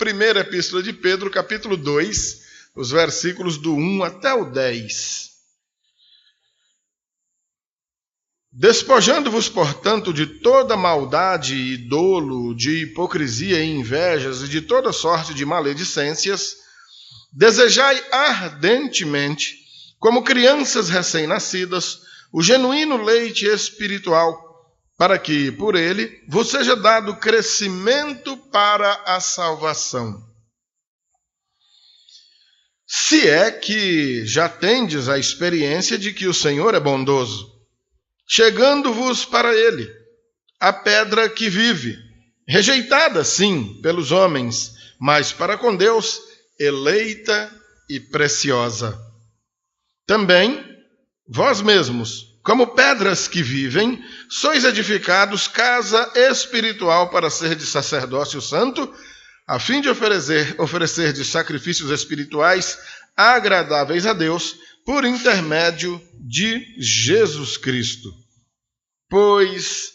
primeira epístola de Pedro, capítulo 2, os versículos do 1 até o 10. Despojando-vos, portanto, de toda maldade e dolo, de hipocrisia e invejas e de toda sorte de maledicências, desejai ardentemente, como crianças recém-nascidas, o genuíno leite espiritual, para que, por ele, vos seja dado crescimento para a salvação. Se é que já tendes a experiência de que o Senhor é bondoso, chegando-vos para ele, a pedra que vive, rejeitada, sim, pelos homens, mas para com Deus, eleita e preciosa. Também, vós mesmos, como pedras que vivem, sois edificados casa espiritual para ser de sacerdócio santo, a fim de oferecer de sacrifícios espirituais agradáveis a Deus, por intermédio de Jesus Cristo. Pois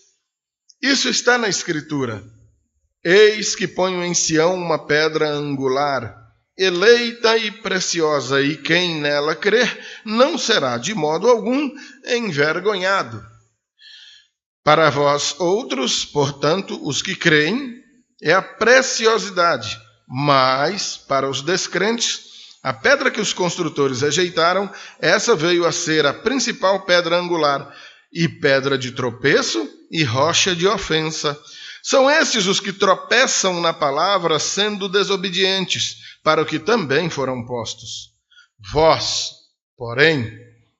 isso está na Escritura: eis que ponho em Sião uma pedra angular, eleita e preciosa, e quem nela crer não será de modo algum envergonhado. Para vós outros, portanto, os que creem, é a preciosidade, mas para os descrentes, a pedra que os construtores rejeitaram, essa veio a ser a principal pedra angular, e pedra de tropeço e rocha de ofensa. São estes os que tropeçam na palavra, sendo desobedientes, para o que também foram postos. Vós, porém,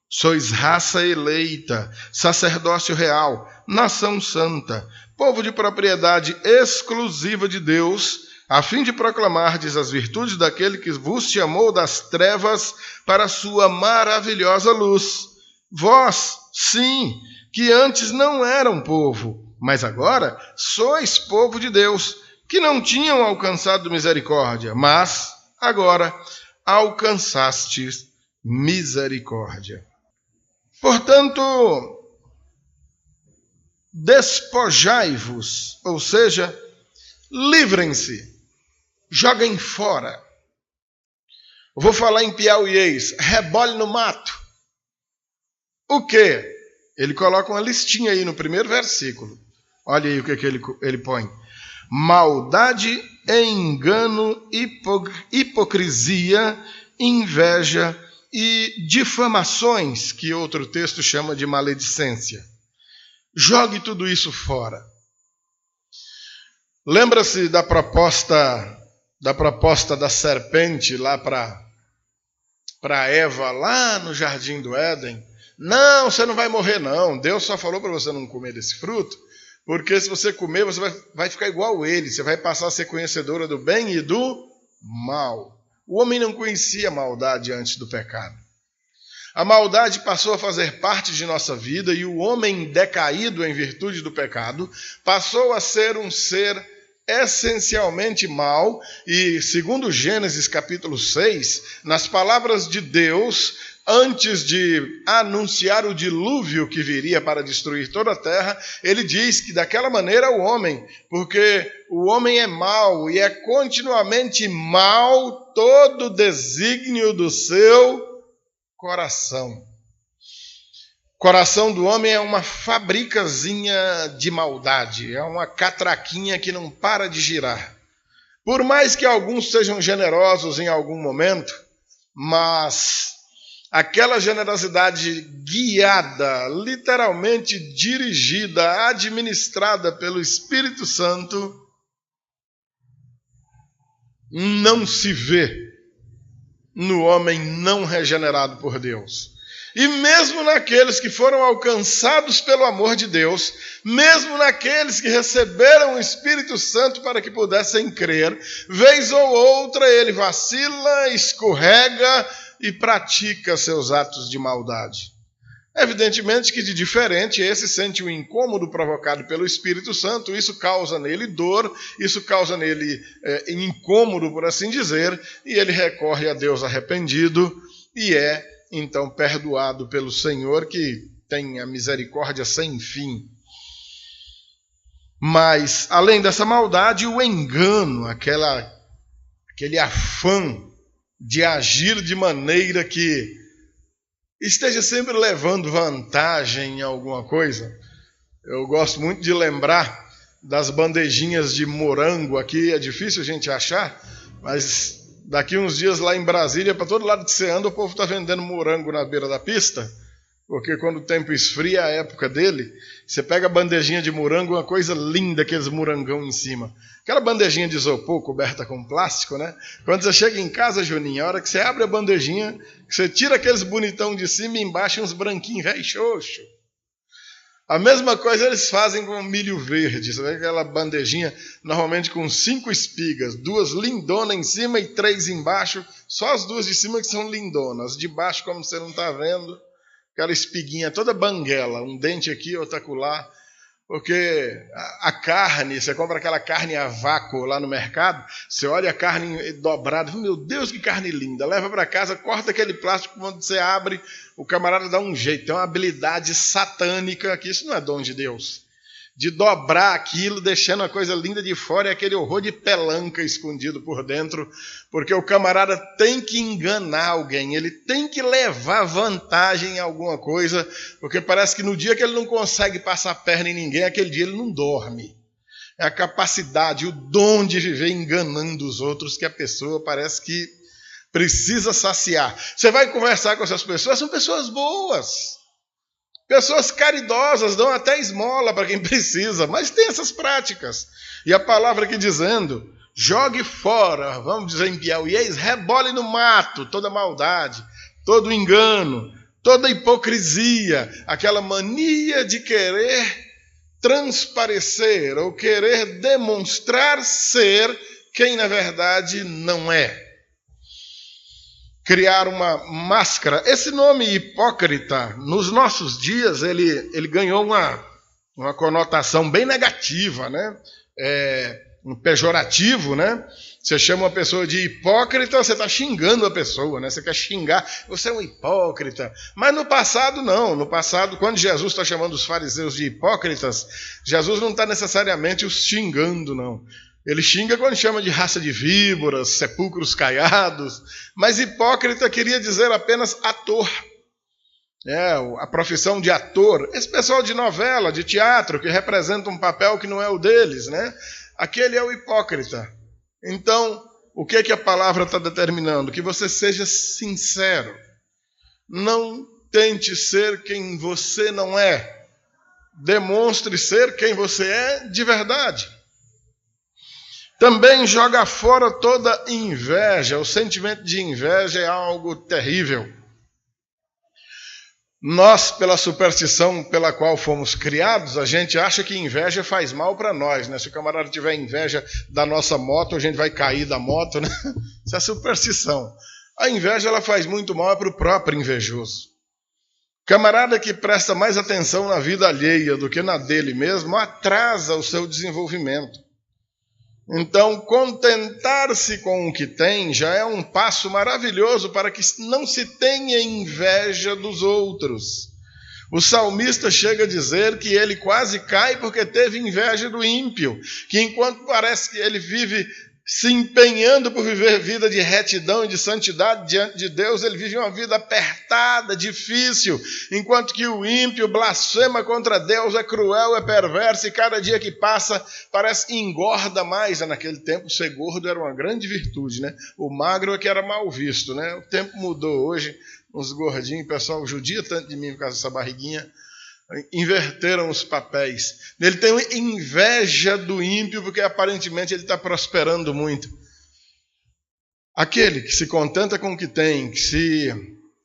sois raça eleita, sacerdócio real, nação santa, povo de propriedade exclusiva de Deus, a fim de proclamardes as virtudes daquele que vos chamou das trevas para a sua maravilhosa luz. Vós, sim, que antes não eram povo, mas agora sois povo de Deus, que não tinham alcançado misericórdia, mas agora alcançastes misericórdia. Portanto, despojai-vos, ou seja, livrem-se, joguem fora. Eu vou falar em piauiês, rebole no mato. O quê? Ele coloca uma listinha aí no primeiro versículo. Olha aí o que ele põe. Maldade, engano, hipocrisia, inveja e difamações, que outro texto chama de maledicência. Jogue tudo isso fora. Lembra-se da proposta da serpente lá para Eva, lá no Jardim do Éden? Não, você não vai morrer não. Deus só falou para você não comer desse fruto, porque se você comer, você vai ficar igual ele. Você vai passar a ser conhecedora do bem e do mal. O homem não conhecia a maldade antes do pecado. A maldade passou a fazer parte de nossa vida e o homem decaído em virtude do pecado passou a ser um ser essencialmente mau. E, segundo Gênesis capítulo 6, nas palavras de Deus, antes de anunciar o dilúvio que viria para destruir toda a terra, ele diz que daquela maneira o homem, porque o homem é mau e é continuamente mau todo o desígnio do seu coração. O coração do homem é uma fabricazinha de maldade, é uma catraquinha que não para de girar. Por mais que alguns sejam generosos em algum momento, mas aquela generosidade guiada, literalmente dirigida, administrada pelo Espírito Santo, não se vê no homem não regenerado por Deus. E mesmo naqueles que foram alcançados pelo amor de Deus, mesmo naqueles que receberam o Espírito Santo para que pudessem crer, vez ou outra ele vacila, escorrega e pratica seus atos de maldade. Evidentemente que de diferente, esse sente o incômodo provocado pelo Espírito Santo, isso causa nele dor, isso causa nele incômodo, por assim dizer, e ele recorre a Deus arrependido e é, então, perdoado pelo Senhor, que tem a misericórdia sem fim. Mas, além dessa maldade, o engano, aquela aquele afã de agir de maneira que esteja sempre levando vantagem em alguma coisa. Eu gosto muito de lembrar das bandejinhas de morango aqui, é difícil a gente achar, mas daqui uns dias lá em Brasília, para todo lado que você anda, o povo está vendendo morango na beira da pista, porque quando o tempo esfria, a época dele, você pega a bandejinha de morango, uma coisa linda, aqueles morangão em cima. Aquela bandejinha de isopor coberta com plástico, né? Quando você chega em casa, Juninho, a hora que você abre a bandejinha, você tira aqueles bonitão de cima e embaixo uns branquinhos, velho, xoxo. A mesma coisa eles fazem com milho verde. Você vê aquela bandejinha, normalmente com 5 espigas, 2 lindonas em cima e 3 embaixo, só as 2 de cima que são lindonas. As de baixo, como você não está vendo, aquela espiguinha toda banguela, um dente aqui, outro acolá. Porque a carne, você compra aquela carne a vácuo lá no mercado, você olha a carne dobrada, meu Deus, que carne linda, leva para casa, corta aquele plástico, quando você abre, o camarada dá um jeito, tem uma habilidade satânica, que isso não é dom de Deus, de dobrar aquilo, deixando a coisa linda de fora e aquele horror de pelanca escondido por dentro, porque o camarada tem que enganar alguém, ele tem que levar vantagem em alguma coisa, porque parece que no dia que ele não consegue passar a perna em ninguém, aquele dia ele não dorme. É a capacidade, o dom de viver enganando os outros que a pessoa parece que precisa saciar. Você vai conversar com essas pessoas, são pessoas boas. Pessoas caridosas, dão até esmola para quem precisa, mas tem essas práticas. E a palavra aqui dizendo, jogue fora, vamos dizer em piauiês, rebole no mato toda maldade, todo engano, toda hipocrisia, aquela mania de querer transparecer ou querer demonstrar ser quem na verdade não é. Criar uma máscara. Esse nome hipócrita, nos nossos dias, ele ganhou uma conotação bem negativa, né? Um pejorativo, né? Você chama uma pessoa de hipócrita, você está xingando a pessoa, né? Você quer xingar, você é um hipócrita. Mas no passado, não. No passado, quando Jesus está chamando os fariseus de hipócritas, Jesus não está necessariamente os xingando, não. Ele xinga quando chama de raça de víboras, sepulcros caiados, mas hipócrita queria dizer apenas ator. A profissão de ator, esse pessoal de novela, de teatro, que representa um papel que não é o deles, né? Aquele é o hipócrita. Então, o que a palavra está determinando? Que você seja sincero. Não tente ser quem você não é. Demonstre ser quem você é de verdade. Também joga fora toda inveja. O sentimento de inveja é algo terrível. Nós, pela superstição pela qual fomos criados, a gente acha que inveja faz mal para nós, né? Se o camarada tiver inveja da nossa moto, a gente vai cair da moto, né? Isso é superstição. A inveja ela faz muito mal para o próprio invejoso. Camarada que presta mais atenção na vida alheia do que na dele mesmo, atrasa o seu desenvolvimento. Então, contentar-se com o que tem já é um passo maravilhoso para que não se tenha inveja dos outros. O salmista chega a dizer que ele quase cai porque teve inveja do ímpio, que enquanto parece que ele vive se empenhando por viver vida de retidão e de santidade diante de Deus, ele vive uma vida apertada, difícil, enquanto que o ímpio blasfema contra Deus, é cruel, é perverso, e cada dia que passa parece que engorda mais. Naquele tempo ser gordo era uma grande virtude, né? O magro é que era mal visto, né? O tempo mudou hoje, uns gordinhos, o pessoal judia tanto de mim por causa dessa barriguinha. Inverteram os papéis. Ele tem inveja do ímpio porque aparentemente ele está prosperando muito. Aquele que se contenta com o que tem, que se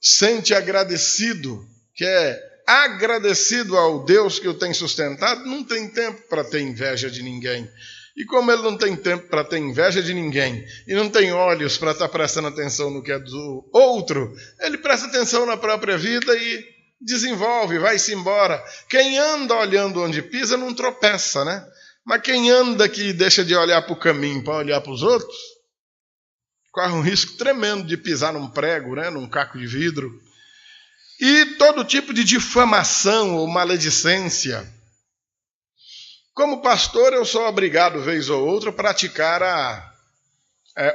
sente agradecido, que é agradecido ao Deus que o tem sustentado, não tem tempo para ter inveja de ninguém. E como ele não tem tempo para ter inveja de ninguém e não tem olhos para estar prestando atenção no que é do outro, ele presta atenção na própria vida e desenvolve, vai-se embora. Quem anda olhando onde pisa não tropeça, né? Mas quem anda que deixa de olhar para o caminho para olhar para os outros, corre um risco tremendo de pisar num prego, né? Num caco de vidro. E todo tipo de difamação ou maledicência. Como pastor, eu sou obrigado, vez ou outra, a praticar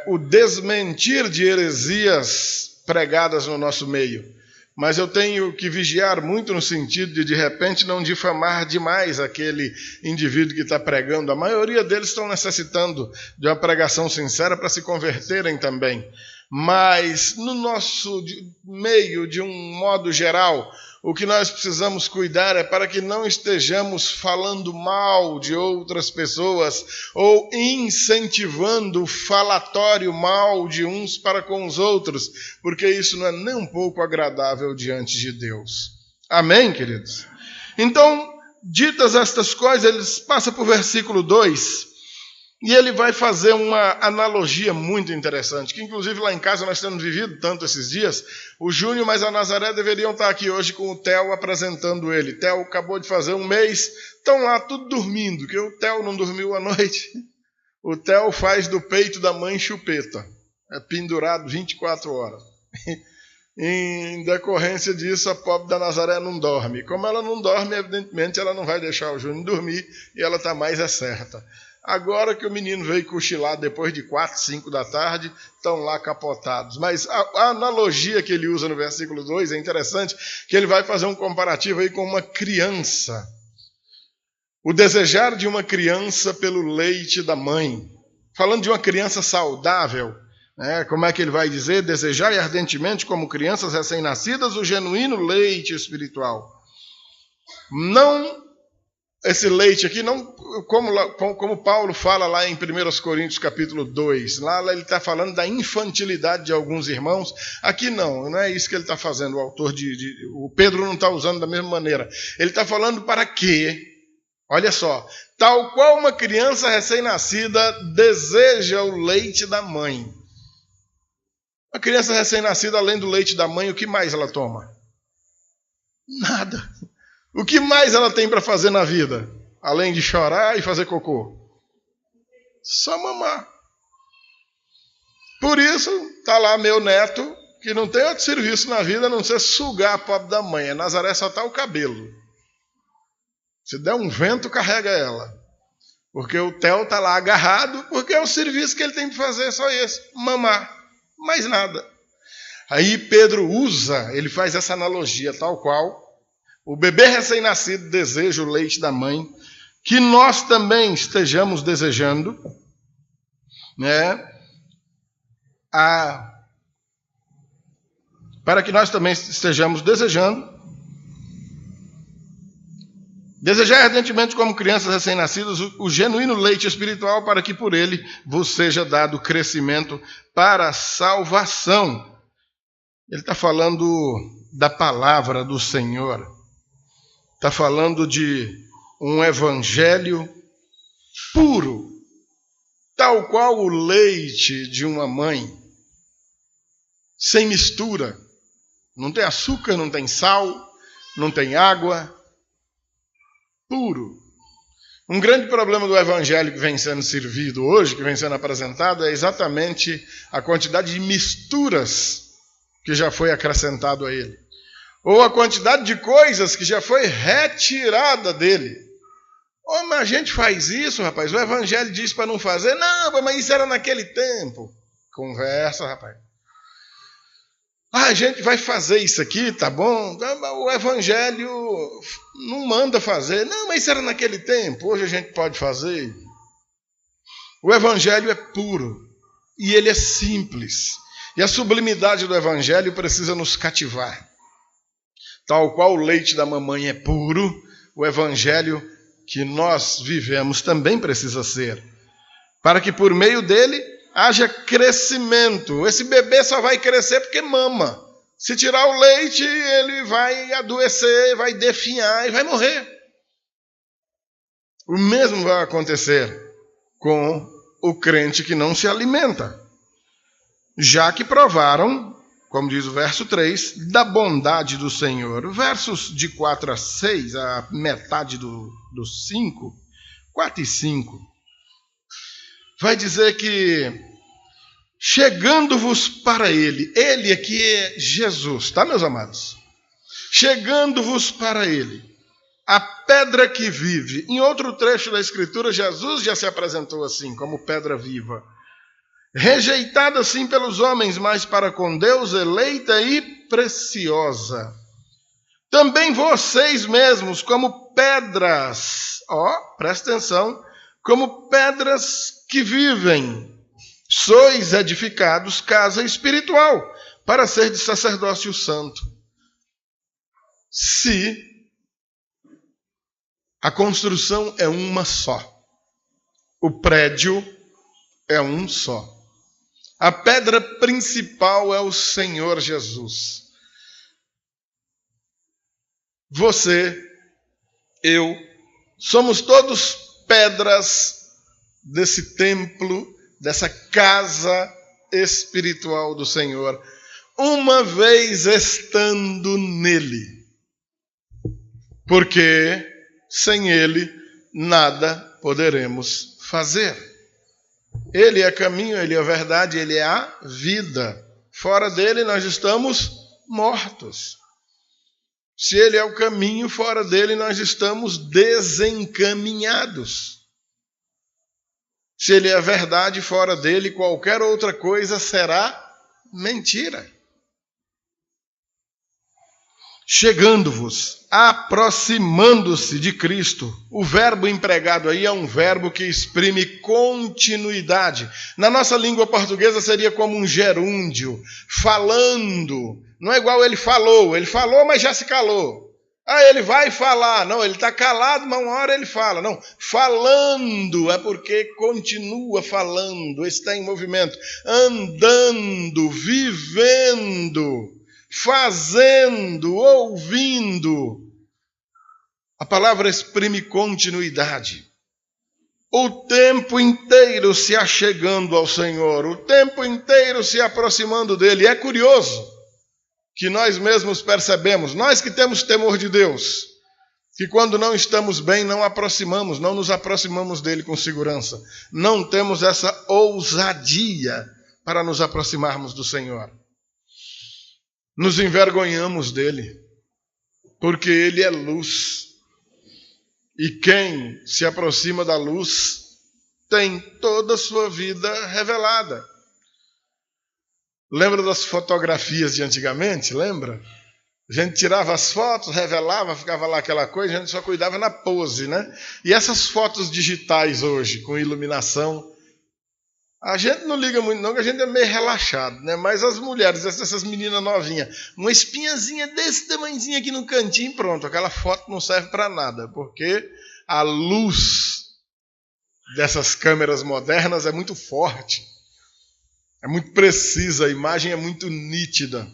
o desmentir de heresias pregadas no nosso meio. Mas eu tenho que vigiar muito no sentido de repente, não difamar demais aquele indivíduo que está pregando. A maioria deles estão necessitando de uma pregação sincera para se converterem também. Mas no nosso meio, de um modo geral, o que nós precisamos cuidar é para que não estejamos falando mal de outras pessoas ou incentivando o falatório mal de uns para com os outros, porque isso não é nem um pouco agradável diante de Deus. Amém, queridos? Então, ditas estas coisas, ele passa para o versículo 2, e ele vai fazer uma analogia muito interessante, que inclusive lá em casa nós temos vivido tanto esses dias. O Júnior mais a Nazaré deveriam estar aqui hoje com o Theo apresentando ele. Theo acabou de fazer 1 mês, estão lá tudo dormindo, que o Theo não dormiu à noite. O Theo faz do peito da mãe chupeta, é pendurado 24 horas. Em decorrência disso, a pobre da Nazaré não dorme. Como ela não dorme, evidentemente ela não vai deixar o Júnior dormir, e ela está mais certa. Agora que o menino veio cochilar depois de 4, 5 da tarde, estão lá capotados. Mas a analogia que ele usa no versículo 2 é interessante, que ele vai fazer um comparativo aí com uma criança. O desejar de uma criança pelo leite da mãe. Falando de uma criança saudável, né? Como é que ele vai dizer? Desejar ardentemente, como crianças recém-nascidas, o genuíno leite espiritual. Não... Esse leite aqui, não como Paulo fala lá em 1 Coríntios capítulo 2, lá ele está falando da infantilidade de alguns irmãos. Aqui não é isso que ele está fazendo, o autor o Pedro não está usando da mesma maneira. Ele está falando para que, olha só, tal qual uma criança recém-nascida deseja o leite da mãe. A criança recém-nascida, além do leite da mãe, o que mais ela toma? Nada. O que mais ela tem para fazer na vida? Além de chorar e fazer cocô? Só mamar. Por isso, está lá meu neto, que não tem outro serviço na vida a não ser sugar a pobre da mãe. A Nazaré só está o cabelo. Se der um vento, carrega ela. Porque o Theo está lá agarrado, porque é o serviço que ele tem para fazer, só esse, mamar. Mais nada. Aí Pedro ele faz essa analogia, tal qual o bebê recém-nascido deseja o leite da mãe, que nós também estejamos desejando, né? Para que nós também estejamos desejando, desejar ardentemente como crianças recém-nascidas o genuíno leite espiritual, para que por ele vos seja dado crescimento para a salvação. Ele está falando da palavra do Senhor. Está falando de um evangelho puro, tal qual o leite de uma mãe, sem mistura. Não tem açúcar, não tem sal, não tem água. Puro. Um grande problema do evangelho que vem sendo servido hoje, que vem sendo apresentado, é exatamente a quantidade de misturas que já foi acrescentado a ele. Ou a quantidade de coisas que já foi retirada dele. Oh, mas a gente faz isso, rapaz. O evangelho diz para não fazer. Não, mas isso era naquele tempo. Conversa, rapaz. A gente vai fazer isso aqui, tá bom? O evangelho não manda fazer. Não, mas isso era naquele tempo. Hoje a gente pode fazer. O evangelho é puro. E ele é simples. E a sublimidade do evangelho precisa nos cativar. Tal qual o leite da mamãe é puro, o evangelho que nós vivemos também precisa ser. Para que por meio dele haja crescimento. Esse bebê só vai crescer porque mama. Se tirar o leite, ele vai adoecer, vai definhar e vai morrer. O mesmo vai acontecer com o crente que não se alimenta. Já que provaram, como diz o verso 3, da bondade do Senhor. Versos de 4 a 6, a metade do 5, 4 e 5, vai dizer que chegando-vos para ele aqui é Jesus, tá, meus amados? Chegando-vos para ele, a pedra que vive. Em outro trecho da Escritura, Jesus já se apresentou assim, como pedra viva. rejeitada sim pelos homens, mas para com Deus eleita e preciosa. Também vocês mesmos, como pedras, presta atenção, como pedras que vivem, sois edificados casa espiritual, para ser de sacerdócio santo. Se a construção é uma só, o prédio é um só. A pedra principal é o Senhor Jesus. Você, eu, somos todos pedras desse templo, dessa casa espiritual do Senhor, uma vez estando nele. Porque sem ele nada poderemos fazer. Ele é caminho, ele é a verdade, ele é a vida. Fora dele nós estamos mortos. Se ele é o caminho, fora dele nós estamos desencaminhados. Se ele é a verdade, fora dele qualquer outra coisa será mentira. Chegando-vos, aproximando-se de Cristo. O verbo empregado aí é um verbo que exprime continuidade. Na nossa língua portuguesa seria como um gerúndio, falando. Não é igual ele falou, mas já se calou. Ele vai falar. Não, ele está calado, mas uma hora ele fala. Não, falando é porque continua falando, está em movimento, andando, vivendo, fazendo, ouvindo. A palavra exprime continuidade. O tempo inteiro se achegando ao Senhor, o tempo inteiro se aproximando dele. É curioso que nós mesmos percebemos, nós que temos temor de Deus, que quando não estamos bem não nos aproximamos dele com segurança. Não temos essa ousadia para nos aproximarmos do Senhor. Nos envergonhamos dele, porque ele é luz. E quem se aproxima da luz tem toda a sua vida revelada. Lembra das fotografias de antigamente? Lembra? A gente tirava as fotos, revelava, ficava lá aquela coisa, a gente só cuidava na pose, né? E essas fotos digitais hoje, com iluminação, a gente não liga muito não, que a gente é meio relaxado, né? Mas as mulheres, essas meninas novinhas, uma espinhazinha desse tamanhozinho aqui no cantinho, pronto, aquela foto não serve para nada, porque a luz dessas câmeras modernas é muito forte, é muito precisa, a imagem é muito nítida.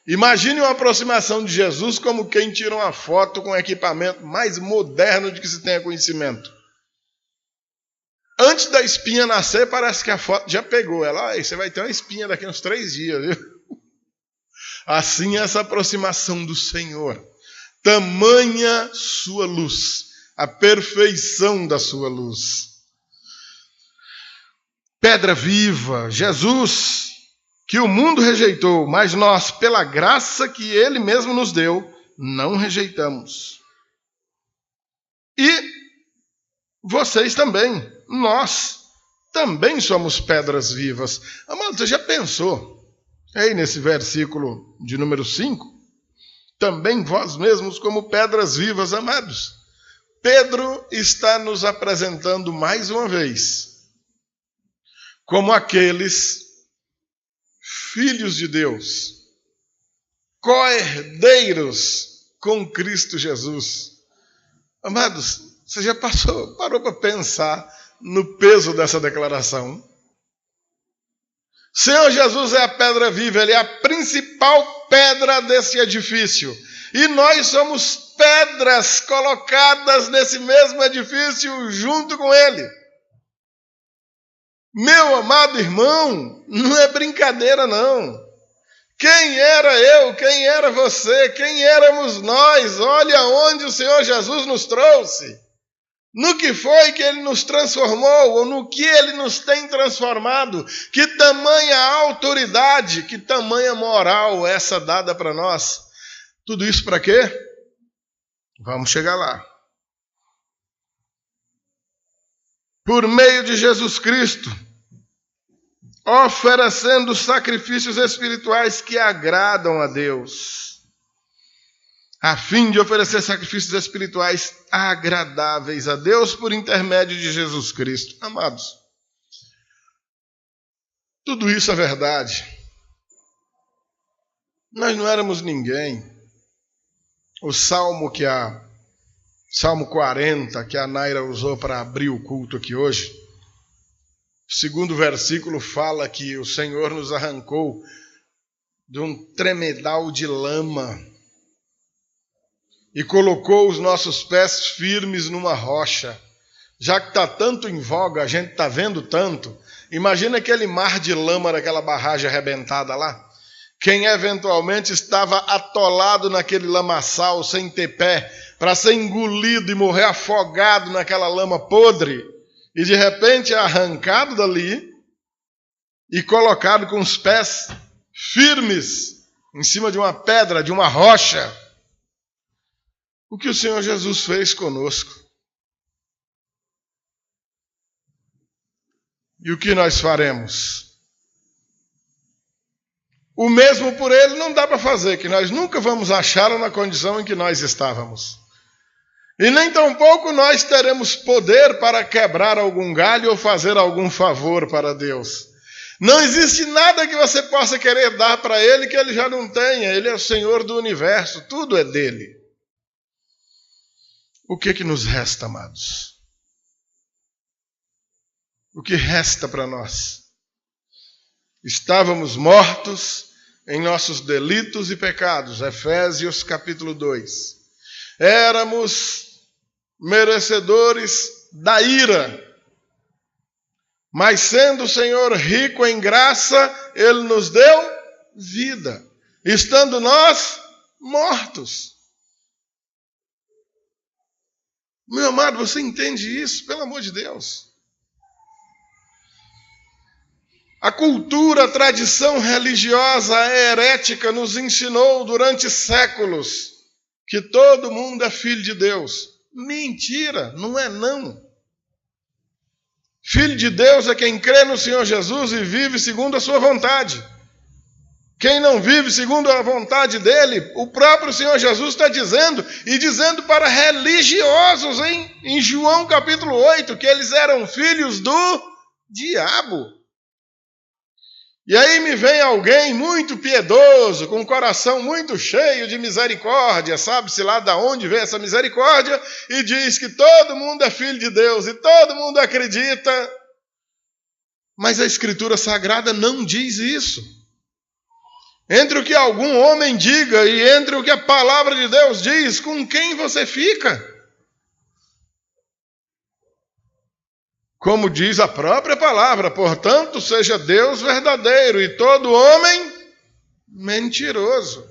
Imagine uma aproximação de Jesus como quem tira uma foto com o equipamento mais moderno de que se tenha conhecimento. Antes da espinha nascer, parece que a foto já pegou ela. Você vai ter uma espinha daqui a uns 3 dias, viu? Assim é essa aproximação do Senhor. Tamanha sua luz, a perfeição da sua luz. Pedra viva, Jesus, que o mundo rejeitou, mas nós, pela graça que ele mesmo nos deu, não rejeitamos. E vocês também, nós também somos pedras vivas. Amado, você já pensou aí nesse versículo de número 5? Também vós mesmos como pedras vivas, amados. Pedro está nos apresentando mais uma vez como aqueles filhos de Deus, co-herdeiros com Cristo Jesus. Amados, você já parou para pensar no peso dessa declaração? Senhor Jesus é a pedra viva, ele é a principal pedra desse edifício. E nós somos pedras colocadas nesse mesmo edifício junto com ele. Meu amado irmão, não é brincadeira não. Quem era eu, quem era você, quem éramos nós? Olha onde o Senhor Jesus nos trouxe. No que foi que ele nos transformou, ou no que ele nos tem transformado. Que tamanha autoridade, que tamanha moral essa dada para nós. Tudo isso para quê? Vamos chegar lá. Por meio de Jesus Cristo, oferecendo sacrifícios espirituais que agradam a Deus, a fim de oferecer sacrifícios espirituais agradáveis a Deus por intermédio de Jesus Cristo. Amados, tudo isso é verdade. Nós não éramos ninguém. O Salmo 40, que a Naira usou para abrir o culto aqui hoje, o segundo versículo fala que o Senhor nos arrancou de um tremedal de lama e colocou os nossos pés firmes numa rocha. Já que está tanto em voga, a gente está vendo tanto, imagina aquele mar de lama daquela barragem arrebentada lá. Quem eventualmente estava atolado naquele lamaçal sem ter pé, para ser engolido e morrer afogado naquela lama podre, e de repente é arrancado dali e colocado com os pés firmes em cima de uma pedra, de uma rocha. O que o Senhor Jesus fez conosco? E o que nós faremos? O mesmo por Ele não dá para fazer, que nós nunca vamos achá-lo na condição em que nós estávamos. E nem tampouco nós teremos poder para quebrar algum galho ou fazer algum favor para Deus. Não existe nada que você possa querer dar para Ele que Ele já não tenha. Ele é o Senhor do universo, tudo é dele. O que nos resta, amados? O que resta para nós? Estávamos mortos em nossos delitos e pecados. Efésios capítulo 2. Éramos merecedores da ira, mas sendo o Senhor rico em graça, Ele nos deu vida, estando nós mortos. Meu amado, você entende isso? Pelo amor de Deus. A cultura, a tradição religiosa herética nos ensinou durante séculos que todo mundo é filho de Deus. Mentira, não é não. Filho de Deus é quem crê no Senhor Jesus e vive segundo a sua vontade. Quem não vive segundo a vontade dele, o próprio Senhor Jesus está dizendo, e dizendo para religiosos em João capítulo 8, que eles eram filhos do diabo. E aí me vem alguém muito piedoso, com o coração muito cheio de misericórdia, sabe-se lá de onde vem essa misericórdia, e diz que todo mundo é filho de Deus e todo mundo acredita. Mas a Escritura Sagrada não diz isso. Entre o que algum homem diga e entre o que a palavra de Deus diz, com quem você fica? Como diz a própria palavra, portanto, seja Deus verdadeiro e todo homem mentiroso.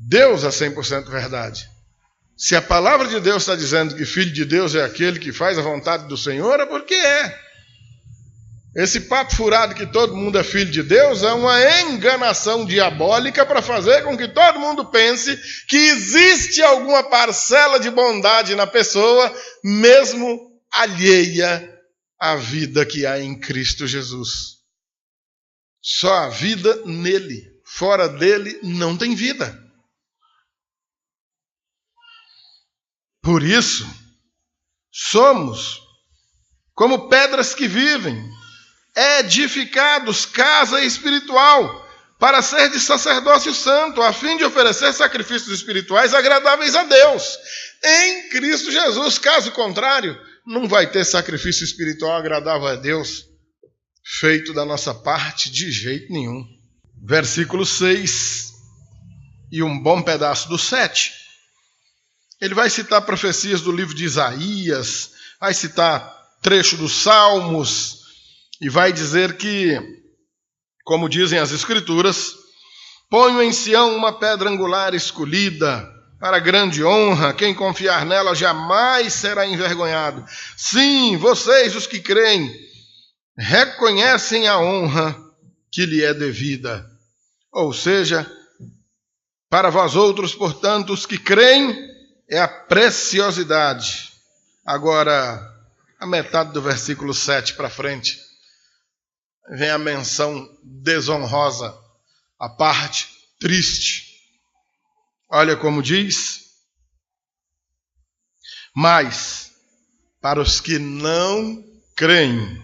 Deus é 100% verdade. Se a palavra de Deus está dizendo que filho de Deus é aquele que faz a vontade do Senhor, é porque é. Esse papo furado que todo mundo é filho de Deus é uma enganação diabólica para fazer com que todo mundo pense que existe alguma parcela de bondade na pessoa, mesmo alheia à vida que há em Cristo Jesus. Só há vida nele. Fora dele não tem vida. Por isso, somos como pedras que vivem, edificados, casa espiritual, para ser de sacerdócio santo, a fim de oferecer sacrifícios espirituais agradáveis a Deus, em Cristo Jesus. Caso contrário, não vai ter sacrifício espiritual agradável a Deus, feito da nossa parte de jeito nenhum. Versículo 6 e um bom pedaço do 7. Ele vai citar profecias do livro de Isaías, vai citar trecho dos Salmos, e vai dizer que, como dizem as Escrituras, ponho em Sião uma pedra angular escolhida, para grande honra, quem confiar nela jamais será envergonhado. Sim, vocês, os que creem, reconhecem a honra que lhe é devida. Ou seja, para vós outros, portanto, os que creem, é a preciosidade. Agora, a metade do versículo 7 para frente. vem a menção desonrosa, a parte triste. Olha como diz: mas para os que não creem,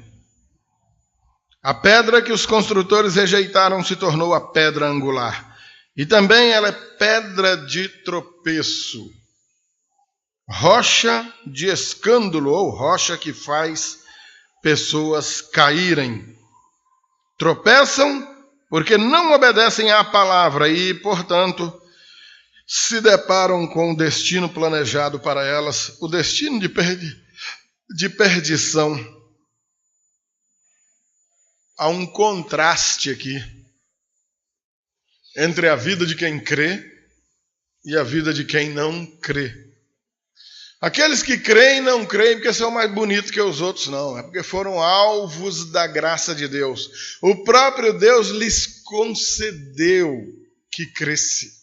a pedra que os construtores rejeitaram se tornou a pedra angular, e também ela é pedra de tropeço, rocha de escândalo, ou rocha que faz pessoas caírem. Tropeçam porque não obedecem à palavra e, portanto, se deparam com o destino planejado para elas, o destino de perdição. Há um contraste aqui entre a vida de quem crê e a vida de quem não crê. Aqueles que creem não creem porque são mais bonitos que os outros, não. É porque foram alvos da graça de Deus. O próprio Deus lhes concedeu que cresce.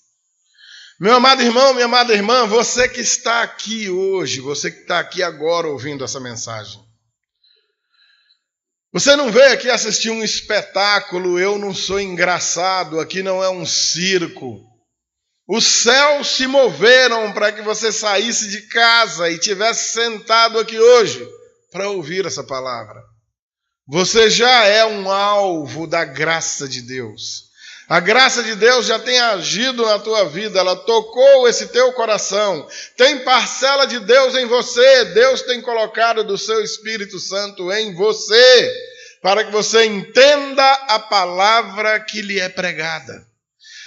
Meu amado irmão, minha amada irmã, você que está aqui hoje, você que está aqui agora ouvindo essa mensagem, você não veio aqui assistir um espetáculo, eu não sou engraçado, aqui não é um circo. Os céus se moveram para que você saísse de casa e tivesse sentado aqui hoje para ouvir essa palavra. Você já é um alvo da graça de Deus. A graça de Deus já tem agido na tua vida, ela tocou esse teu coração. Tem parcela de Deus em você, Deus tem colocado do seu Espírito Santo em você, para que você entenda a palavra que lhe é pregada.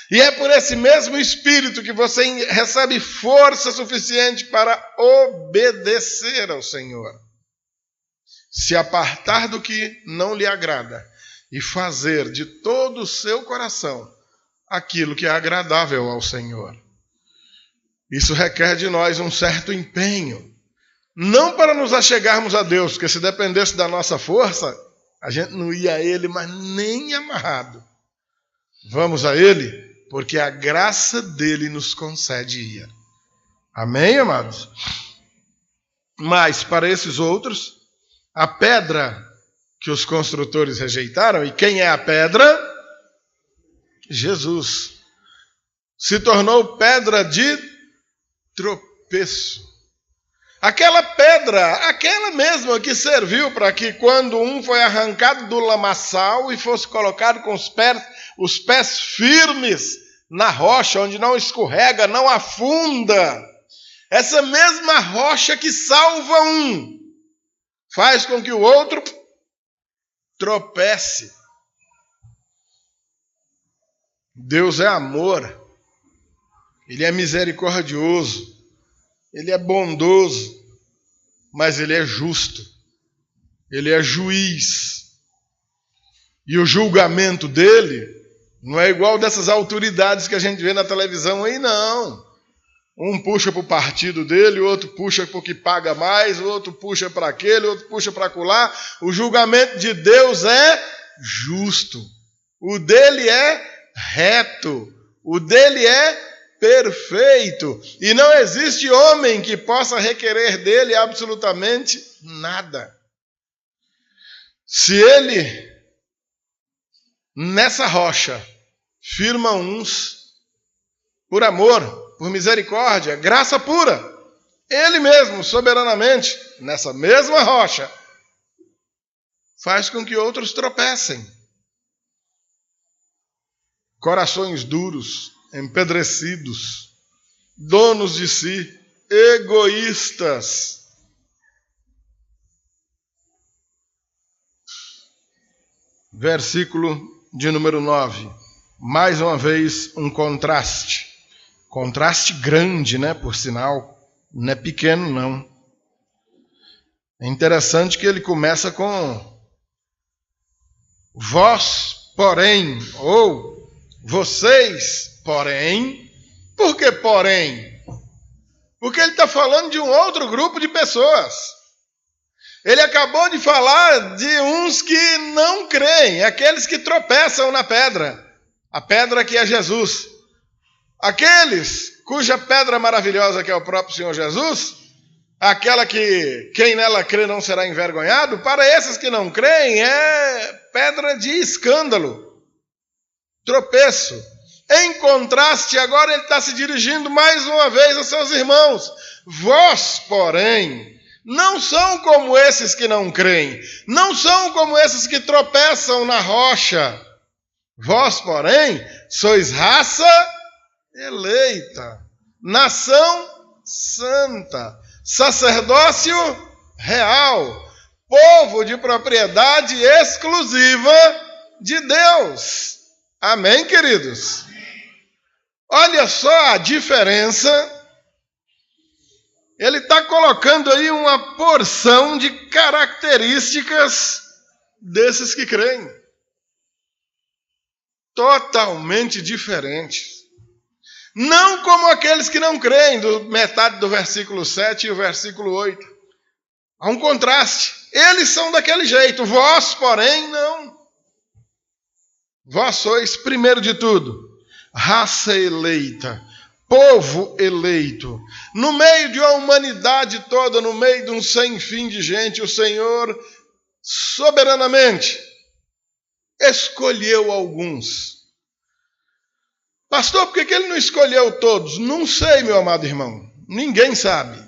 E é por esse mesmo Espírito que você recebe força suficiente para obedecer ao Senhor. Se apartar do que não lhe agrada e fazer de todo o seu coração aquilo que é agradável ao Senhor. Isso requer de nós um certo empenho. Não para nos achegarmos a Deus, porque se dependesse da nossa força, a gente não ia a Ele, mas nem amarrado. Vamos a Ele, porque a graça dele nos concede ir. Amém, amados? Mas para esses outros, a pedra que os construtores rejeitaram, e quem é a pedra? Jesus. Se tornou pedra de tropeço. Aquela pedra, aquela mesma que serviu para que quando um foi arrancado do lamaçal e fosse colocado com os pés firmes na rocha, onde não escorrega, não afunda. Essa mesma rocha que salva um, faz com que o outro tropece. Deus é amor, Ele é misericordioso, Ele é bondoso, mas Ele é justo, Ele é juiz. E o julgamento dele não é igual dessas autoridades que a gente vê na televisão aí, não. Um puxa para o partido dele, o outro puxa para o que paga mais, o outro puxa para aquele, o outro puxa para acolá. O julgamento de Deus é justo. O dele é reto. O dele é perfeito. E não existe homem que possa requerer dele absolutamente nada. Se ele, nessa rocha, firma uns por amor, por misericórdia, graça pura, Ele mesmo, soberanamente, nessa mesma rocha, faz com que outros tropecem. Corações duros, empedrecidos, donos de si, egoístas. Versículo de número 9. Mais uma vez, um contraste. Contraste grande, né? Por sinal, não é pequeno, não. É interessante que ele começa com vós, porém, ou vocês, porém. Por que porém? Porque ele está falando de um outro grupo de pessoas. Ele acabou de falar de uns que não creem, aqueles que tropeçam na pedra, a pedra que é Jesus. Aqueles cuja pedra maravilhosa, que é o próprio Senhor Jesus, aquela que quem nela crê não será envergonhado, para esses que não creem é pedra de escândalo, tropeço. Em contraste, agora ele está se dirigindo mais uma vez aos seus irmãos. Vós, porém, não são como esses que não creem, não são como esses que tropeçam na rocha. Vós, porém, sois raça eleita, nação santa, sacerdócio real, povo de propriedade exclusiva de Deus. Amém, queridos? Olha só a diferença. Ele está colocando aí uma porção de características desses que creem. Totalmente diferentes. Não como aqueles que não creem, metade do versículo 7 e o versículo 8. Há um contraste. Eles são daquele jeito, vós, porém, não. Vós sois, primeiro de tudo, raça eleita, povo eleito. No meio de uma humanidade toda, no meio de um sem fim de gente, o Senhor soberanamente escolheu alguns. Pastor, por que ele não escolheu todos? Não sei, meu amado irmão. Ninguém sabe.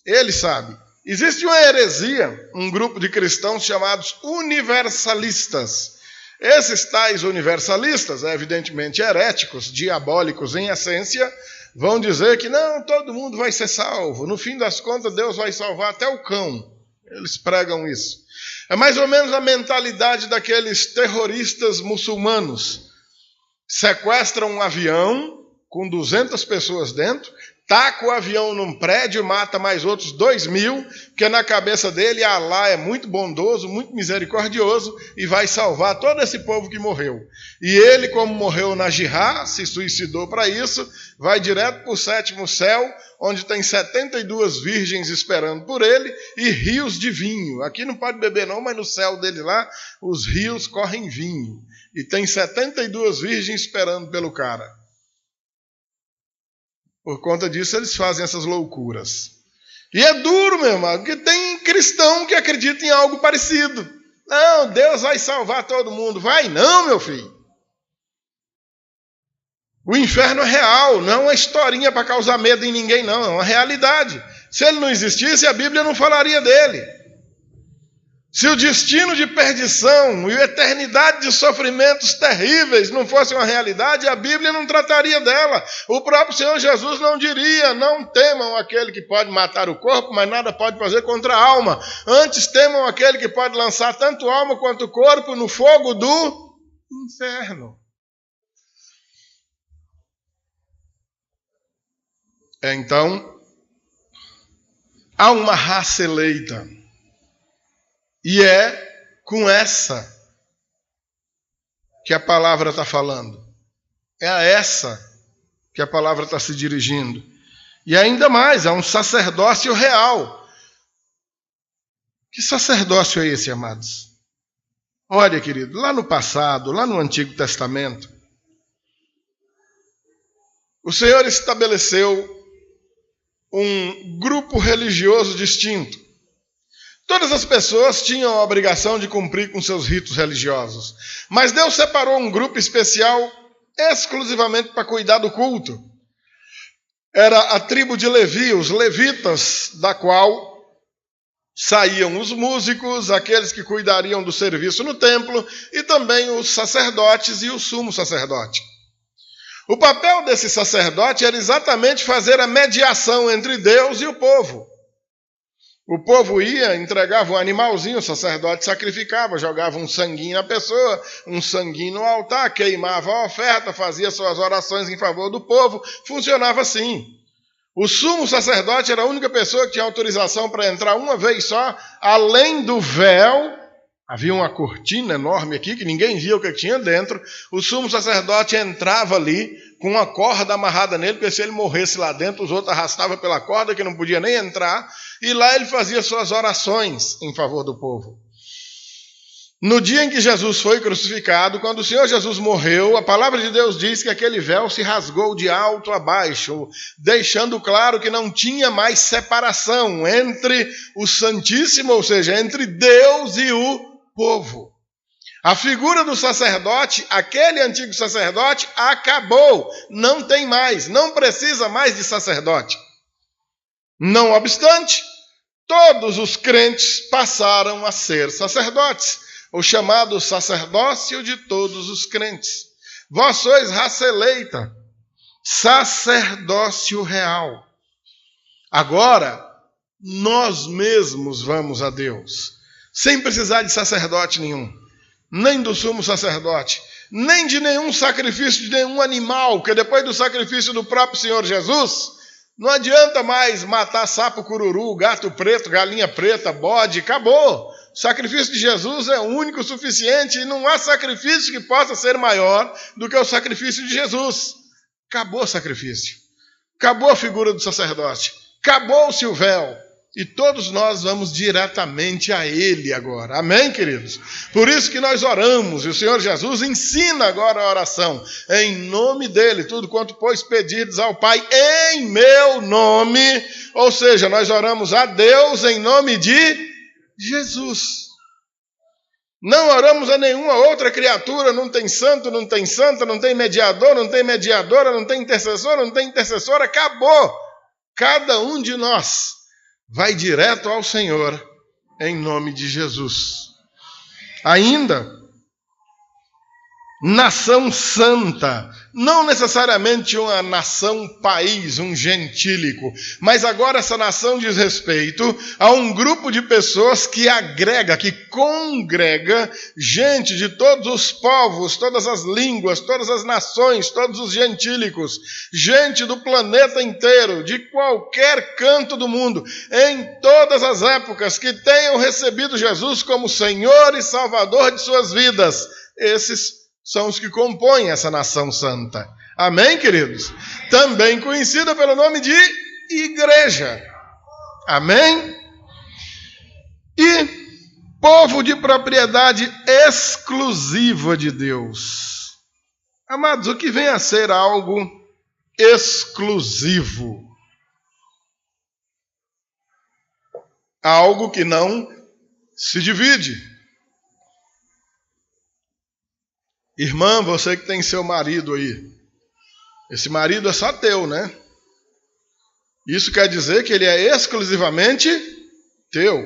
Ele sabe. Existe uma heresia, um grupo de cristãos chamados universalistas. Esses tais universalistas, evidentemente heréticos, diabólicos em essência, vão dizer que não, todo mundo vai ser salvo. No fim das contas, Deus vai salvar até o cão. Eles pregam isso. É mais ou menos a mentalidade daqueles terroristas muçulmanos. Sequestram um avião com 200 pessoas dentro, taca o avião num prédio, mata mais outros 2.000, porque na cabeça dele Alá é muito bondoso, muito misericordioso e vai salvar todo esse povo que morreu. E ele, como morreu na jihad, se suicidou para isso, vai direto para o 7º céu, onde tem 72 virgens esperando por ele e rios de vinho. Aqui não pode beber não, mas no céu dele lá, os rios correm vinho. E tem 72 virgens esperando pelo cara. Por conta disso, eles fazem essas loucuras. E é duro, meu irmão, porque tem cristão que acredita em algo parecido. Não, Deus vai salvar todo mundo. Vai não, meu filho. O inferno é real, não é uma historinha para causar medo em ninguém, não. É uma realidade. Se ele não existisse, a Bíblia não falaria dele. Se o destino de perdição e a eternidade de sofrimentos terríveis não fosse uma realidade, a Bíblia não trataria dela. O próprio Senhor Jesus não diria, não temam aquele que pode matar o corpo, mas nada pode fazer contra a alma. Antes temam aquele que pode lançar tanto a alma quanto o corpo no fogo do inferno. Então, há uma raça eleita. E é com essa que a palavra está falando. É a essa que a palavra está se dirigindo. E ainda mais, há um sacerdócio real. Que sacerdócio é esse, amados? Olha, querido, lá no passado, lá no Antigo Testamento, o Senhor estabeleceu um grupo religioso distinto. Todas as pessoas tinham a obrigação de cumprir com seus ritos religiosos. Mas Deus separou um grupo especial exclusivamente para cuidar do culto. Era a tribo de Levi, os levitas, da qual saíam os músicos, aqueles que cuidariam do serviço no templo, e também os sacerdotes e o sumo sacerdote. O papel desse sacerdote era exatamente fazer a mediação entre Deus e o povo. O povo ia, entregava um animalzinho, o sacerdote sacrificava, jogava um sanguinho na pessoa, um sanguinho no altar, queimava a oferta, fazia suas orações em favor do povo. Funcionava assim. O sumo sacerdote era a única pessoa que tinha autorização para entrar uma vez só, além do véu. Havia uma cortina enorme aqui, que ninguém via o que tinha dentro. O sumo sacerdote entrava ali com uma corda amarrada nele, porque se ele morresse lá dentro, os outros arrastavam pela corda, que não podia nem entrar. E lá ele fazia suas orações em favor do povo. No dia em que Jesus foi crucificado, quando o Senhor Jesus morreu, a palavra de Deus diz que aquele véu se rasgou de alto a baixo, deixando claro que não tinha mais separação entre o Santíssimo, ou seja, entre Deus e o povo. A figura do sacerdote, aquele antigo sacerdote, acabou, não tem mais, não precisa mais de sacerdote. Não obstante, todos os crentes passaram a ser sacerdotes. O chamado sacerdócio de todos os crentes. Vós sois raça eleita, sacerdócio real. Agora, nós mesmos vamos a Deus, sem precisar de sacerdote nenhum, nem do sumo sacerdote, nem de nenhum sacrifício de nenhum animal, porque depois do sacrifício do próprio Senhor Jesus, não adianta mais matar sapo, cururu, gato preto, galinha preta, bode, acabou. O sacrifício de Jesus é único o suficiente e não há sacrifício que possa ser maior do que o sacrifício de Jesus. Acabou o sacrifício. Acabou a figura do sacerdote. Acabou-se o véu. E todos nós vamos diretamente a Ele agora. Amém, queridos? Por isso que nós oramos. E o Senhor Jesus ensina agora a oração. Em nome dEle, tudo quanto pois pedirdes ao Pai em meu nome. Ou seja, nós oramos a Deus em nome de Jesus. Não oramos a nenhuma outra criatura, não tem santo, não tem santa, não tem mediador, não tem mediadora, não tem intercessor, não tem intercessora, acabou. Cada um de nós vai direto ao Senhor em nome de Jesus. Ainda, nação santa, não necessariamente uma nação país, um gentílico, mas agora essa nação diz respeito a um grupo de pessoas que agrega, que congrega gente de todos os povos, todas as línguas, todas as nações, todos os gentílicos, gente do planeta inteiro, de qualquer canto do mundo, em todas as épocas, que tenham recebido Jesus como Senhor e Salvador de suas vidas. Esses são os que compõem essa nação santa. Amém, queridos? Também conhecida pelo nome de igreja. Amém? E povo de propriedade exclusiva de Deus. Amados, o que vem a ser algo exclusivo? Algo que não se divide. Irmã, você que tem seu marido aí, esse marido é só teu, né? Isso quer dizer que ele é exclusivamente teu.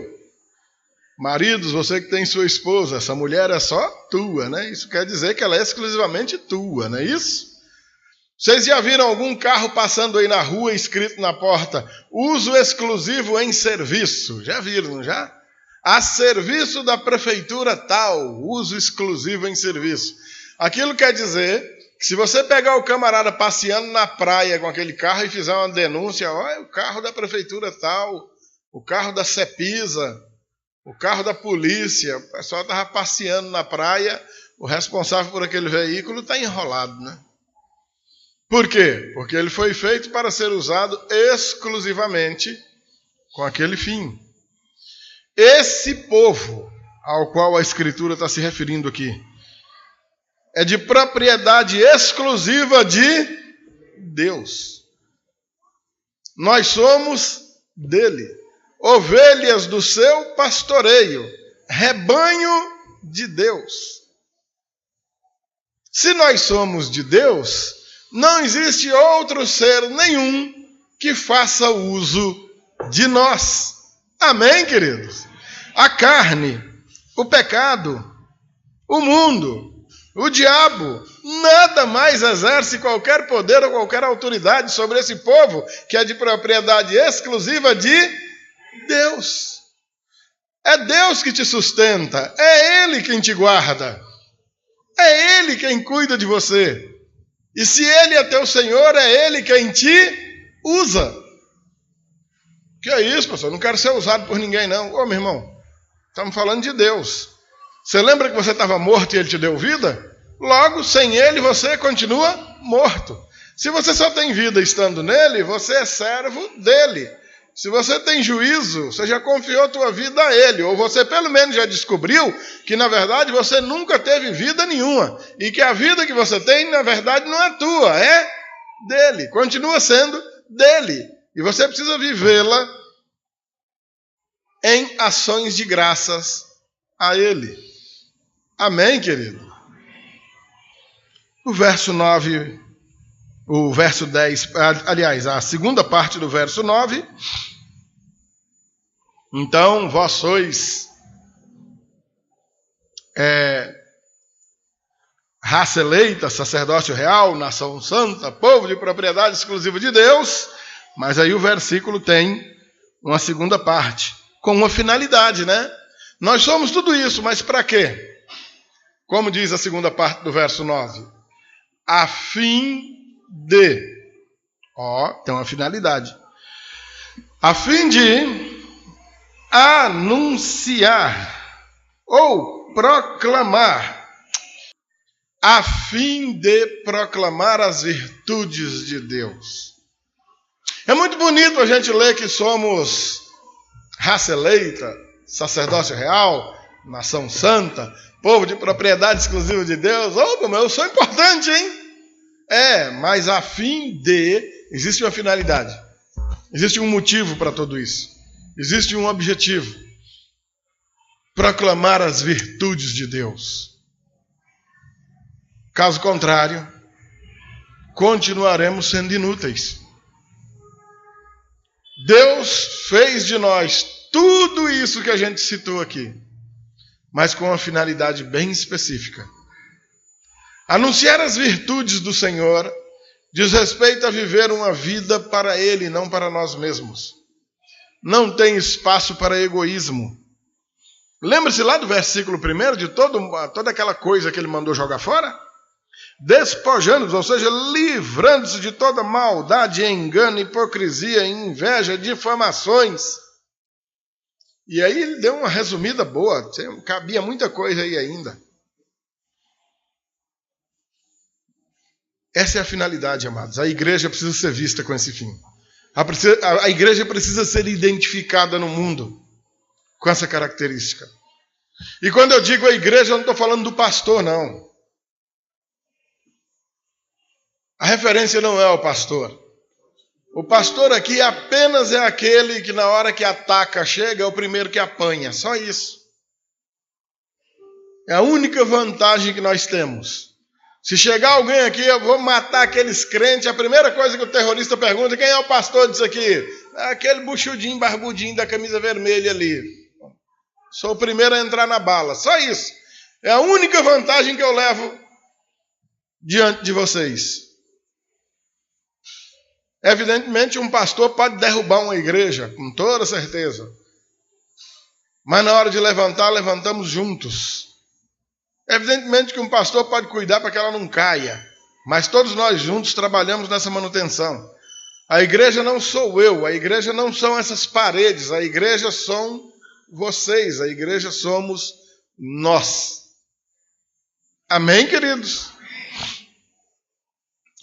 Maridos, você que tem sua esposa, essa mulher é só tua, né? Isso quer dizer que ela é exclusivamente tua, não é isso? Vocês já viram algum carro passando aí na rua escrito na porta, uso exclusivo em serviço? Já viram, não já? A serviço da prefeitura tal, uso exclusivo em serviço. Aquilo quer dizer que se você pegar o camarada passeando na praia com aquele carro e fizer uma denúncia, olha, o carro da prefeitura tal, o carro da Cepisa, o carro da polícia, o pessoal estava passeando na praia, o responsável por aquele veículo está enrolado, né? Por quê? Porque ele foi feito para ser usado exclusivamente com aquele fim. Esse povo ao qual a Escritura está se referindo aqui é de propriedade exclusiva de Deus. Nós somos dele, ovelhas do seu pastoreio, rebanho de Deus. Se nós somos de Deus, não existe outro ser nenhum que faça uso de nós. Amém, queridos? A carne, o pecado, o mundo, o diabo, nada mais exerce qualquer poder ou qualquer autoridade sobre esse povo que é de propriedade exclusiva de Deus. É Deus que te sustenta, é Ele quem te guarda, é Ele quem cuida de você. E se Ele é teu Senhor, é Ele quem te usa. Que é isso, pastor? Não quero ser usado por ninguém, não. Ô, meu irmão, estamos falando de Deus. Você lembra que você estava morto e Ele te deu vida? Logo, sem Ele, você continua morto. Se você só tem vida estando nele, você é servo dele. Se você tem juízo, você já confiou a tua vida a Ele, ou você pelo menos já descobriu que, na verdade, você nunca teve vida nenhuma, e que a vida que você tem, na verdade, não é tua, é dele, continua sendo dele, e você precisa vivê-la em ações de graças a Ele. Amém, querido? O verso 9, o verso 10, aliás, a segunda parte do verso 9. Então, vós sois raça eleita, sacerdócio real, nação santa, povo de propriedade exclusiva de Deus. Mas aí o versículo tem uma segunda parte, com uma finalidade, né? Nós somos tudo isso, mas para quê? Como diz a segunda parte do verso 9. A fim de... tem uma finalidade. A fim de anunciar ou proclamar. A fim de proclamar as virtudes de Deus. É muito bonito a gente ler que somos raça eleita, sacerdócio real, nação santa, povo de propriedade exclusiva de Deus. Como eu sou importante, hein? Mas a fim de... Existe uma finalidade. Existe um motivo para tudo isso. Existe um objetivo. Proclamar as virtudes de Deus. Caso contrário, continuaremos sendo inúteis. Deus fez de nós tudo isso que a gente citou aqui, mas com uma finalidade bem específica. Anunciar as virtudes do Senhor diz respeito a viver uma vida para Ele, não para nós mesmos. Não tem espaço para egoísmo. Lembra-se lá do versículo 1 de toda aquela coisa que Ele mandou jogar fora? Despojando-os, ou seja, livrando-se de toda maldade, engano, hipocrisia, inveja, difamações. E aí ele deu uma resumida boa, cabia muita coisa aí ainda. Essa é a finalidade, amados. A igreja precisa ser vista com esse fim. A igreja precisa ser identificada no mundo com essa característica. E quando eu digo a igreja, eu não estou falando do pastor, não. A referência não é o pastor. O pastor aqui apenas é aquele que na hora que ataca chega, é o primeiro que apanha. Só isso. É a única vantagem que nós temos. Se chegar alguém aqui, eu vou matar aqueles crentes, a primeira coisa que o terrorista pergunta, quem é o pastor disso aqui? É aquele buchudinho, barbudinho da camisa vermelha ali. Sou o primeiro a entrar na bala. Só isso. É a única vantagem que eu levo diante de vocês. Evidentemente, um pastor pode derrubar uma igreja, com toda certeza. Mas na hora de levantar, levantamos juntos. Evidentemente que um pastor pode cuidar para que ela não caia. Mas todos nós juntos trabalhamos nessa manutenção. A igreja não sou eu, a igreja não são essas paredes, a igreja são vocês, a igreja somos nós. Amém, queridos?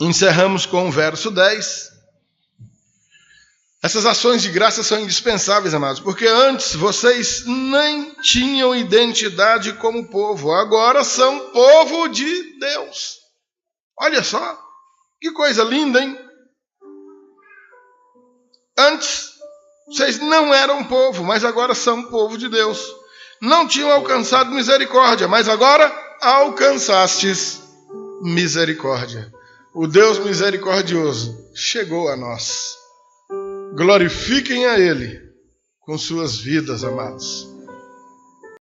Encerramos com o verso 10. Essas ações de graça são indispensáveis, amados, porque antes vocês nem tinham identidade como povo, agora são povo de Deus. Olha só, que coisa linda, hein? Antes, vocês não eram povo, mas agora são povo de Deus. Não tinham alcançado misericórdia, mas agora alcançastes misericórdia. O Deus misericordioso chegou a nós. Glorifiquem a Ele com suas vidas, amados.